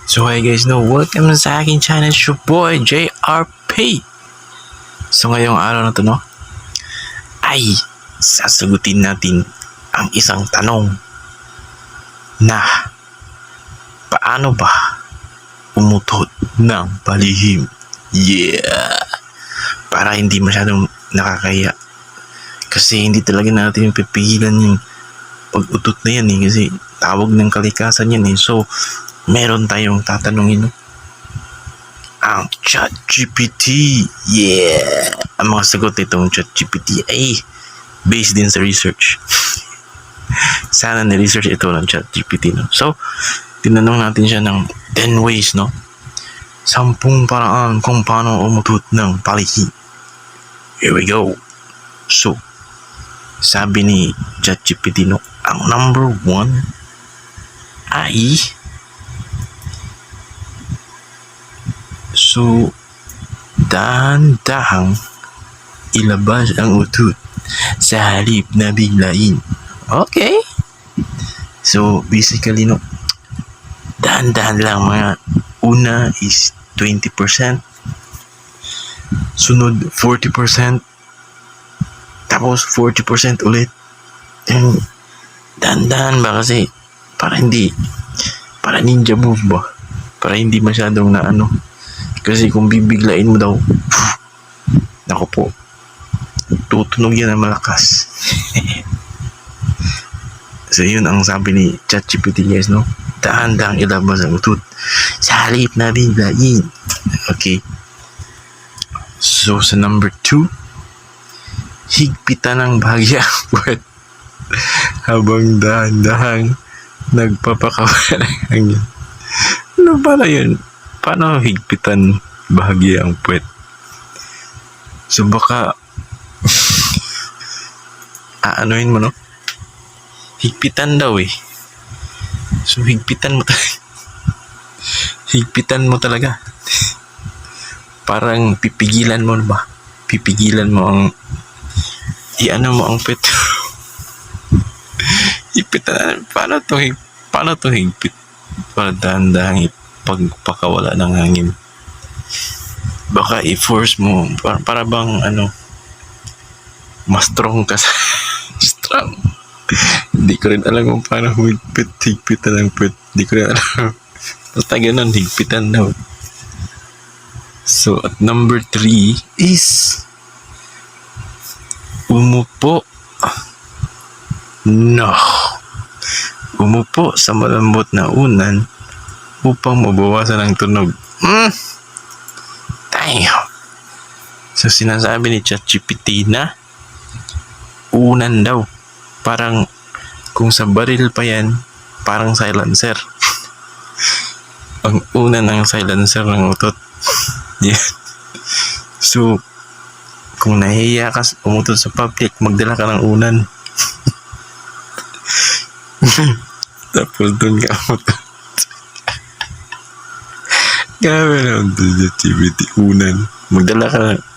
So hi guys, welcome sa aking channel, it's your boy JRP. So ngayong araw na to ay sasagutin natin ang isang tanong na paano ba umutot ng palihim? Yeah! Para hindi masyadong nakakaya. Kasi hindi talaga natin pipigilan yung pag-utot na yan kasi tawag ng kalikasan yan So, meron tayong tatanungin ang ChatGPT. Yeah! Ang mga sagot nitong ChatGPT ay based din sa research. Sana ni-research ito ng ChatGPT. So, tinanong natin siya ng 10 ways, 10 paraan kung paano umutot ng palihim. Here we go. So, sabi ni ChatGPT ang number 1 ay dahan-dahang ilabas ang utot sa halip na biglain. Okay. So, basically, dahan-dahan lang mga una is 20%, sunod 40%, tapos 40% ulit. And dahan-dahan ba kasi para ninja move ba? Para hindi masyadong na kasi kung bibiglain mo daw, naku po, tutunog yan ng malakas. So yun ang sabi ni ChatGPT guys, dahan-dahang ilabas ang utot sa halip na biglain. Okay. So sa number 2, higpitan ng bahagya ang puwet habang dahan-dahang nagpapakawala ng hangin. Ano pala yun? Paano higpitan bahagya ang puwet? So baka aanoin mo higpitan daw So higpitan mo talaga. Parang pipigilan mo ba? Pipigilan mo ang mo ang puwet. Higpitan. Paano to higpit? Para dahan-dahang pagpakawala ng hangin. Baka i-force mo para bang mas strong ka sa strong. Hindi ko rin alam kung paano higpitan ng puwet. Hindi ko rin alam. Basta ganun, higpitan daw. So at number 3 is umupo. Umupo sa malambot na unan upang mabawasan ang tunog. Damn. So sinasabi ni ChatGPT na unan daw. Parang kung sa baril pa yan, parang silencer. Ang unan ng silencer ng utot. Yeah. So kung nahihiya ka umutot sa public, magdala ka ng unan. Tapos doon ka umutot. Grabe naman ito sa ChatGPT. Unan.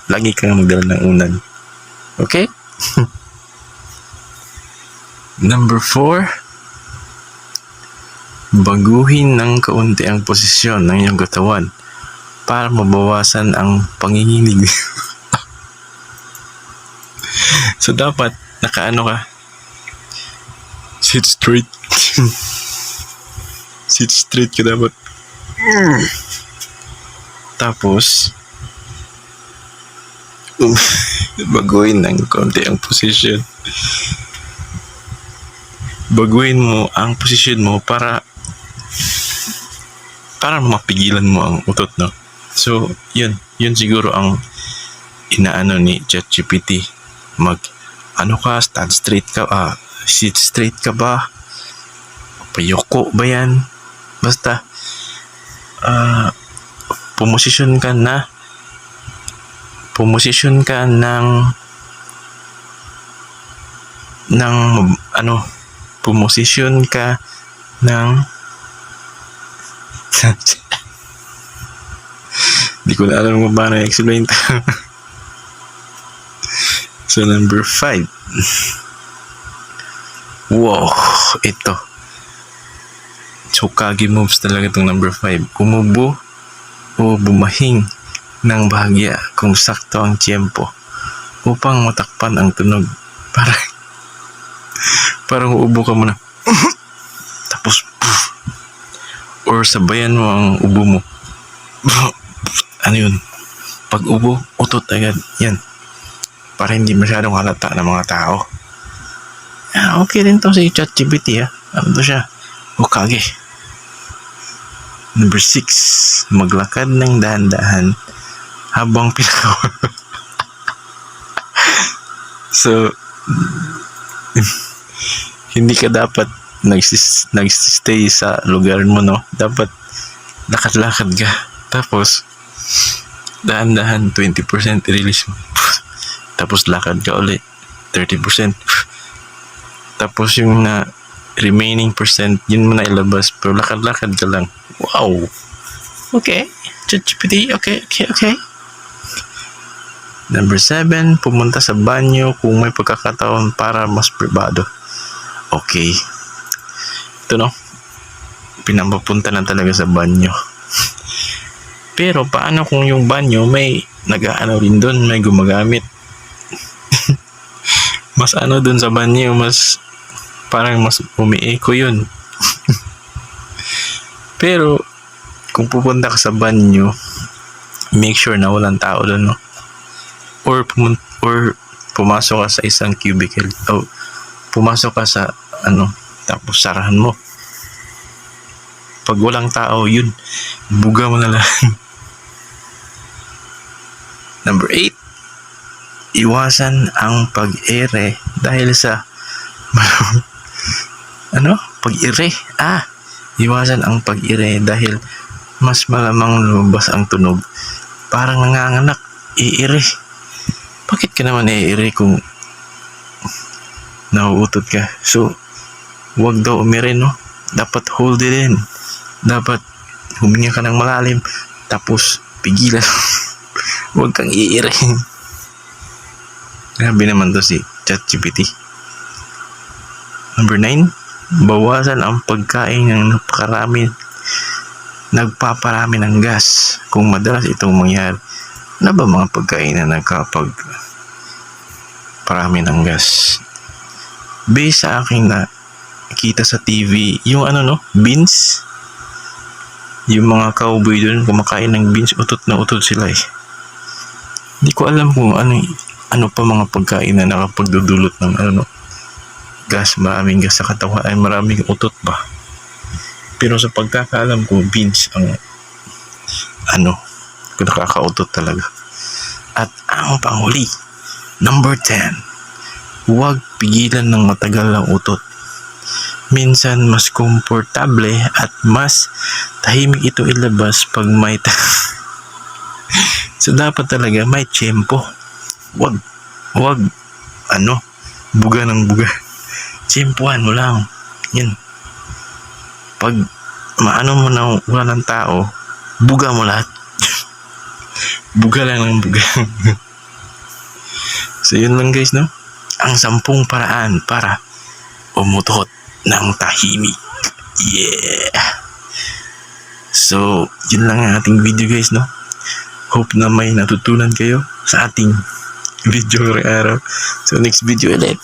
Lagi kang magdala ng unan. Okay? Number 4, baguhin ng kaunti ang posisyon ng iyong katawan para mabawasan ang panginginig. So dapat nakaano ka, sit straight. Sit straight ka dapat. Tapos baguhin ng kaunti ang posisyon. Baguhin mo ang posisyon mo para mapigilan mo ang utot, So, yun siguro ang inaano ni ChatGPT. Stand straight ka, sit straight ka ba? Payoko ba yan? Basta, pumosisyon ka ng hindi ko na alam kung paano i-explain to. So number 5, wow, ito. So Hokage moves talaga itong number 5. Umubo o bumahing ng bahagya kung sakto ang tiyempo upang matakpan ang tunog. Parang uubo ka muna. Tapos, or sabayan mo ang ubo mo. Ano yun? Pag ubo, utot agad. Yan. Para hindi masyadong halata ng mga tao. Okay din to si ChatGPT Ano to siya? Hokage. Number 6. Maglakad ng dahan-dahan habang pinakawa. So, hindi ka dapat nagsistay sa lugar mo, no? Dapat lakad-lakad ka. Tapos, dahan-dahan 20% release mo. Tapos lakad ka ulit 30%. Tapos yung remaining percent, yun mo na ilabas. Pero lakad-lakad ka lang. Wow! Okay. ChatGPT, okay. Number 7, pumunta sa banyo kung may pagkakataon para mas privado. Okay. Ito, no? Pinapapunta na talaga sa banyo. Pero paano kung yung banyo may nag-aano rin doon, may gumagamit? Mas doon sa banyo, mas parang mas umi-echo yun. Pero kung pupunta ka sa banyo, make sure na walang tao doon, no? Or pumasok ka sa isang cubicle o pumasok ka sa tapos sarahan mo. Pag walang tao, yun, buga mo na lang. Number 8, iwasan ang pag-ere dahil sa pag-ire. Iwasan ang pag-ire dahil mas malamang lumabas ang tunog. Parang nanganganak, iire. Bakit ka naman iire kung nauutot ka? So, wag daw umire, no? Dapat hold it in. Dapat huminga ka ng malalim, tapos pigilan. Huwag kang iire. Grabe naman to si ChatGPT. Number 9, bawasan ang pagkain ng nagpaparami ng gas kung madalas itong mangyari. Ano ba mga pagkain na nagkapagparami ng gas? Based sa akin na kita sa TV, yung beans. Yung mga cowboy doon kumakain ng beans, utot na utot sila Hindi ko alam kung ano pa mga pagkain na nakapagdudulot ng gas, maraming gas sa katawan, ay maraming utot ba. Pero sa pagkakaalam ko, beans ang nakakautot talaga. At ang panghuli, number 10, huwag pigilan ng matagal ang utot. Minsan mas komportable at mas tahimik ito ilabas pag may so dapat talaga may tiyempo. Wag buga ng buga. Tiyempohan mo lang. Yan. Pag mo na wala ng tao, buga mo lahat. Buga lang ng buga. So yun lang guys, no? Ang 10 paraan para umutot ng tahimik. Yeah! So, yun lang ang ating video guys, no? Hope na may natutunan kayo sa ating video ngayong araw. So, next video ulit.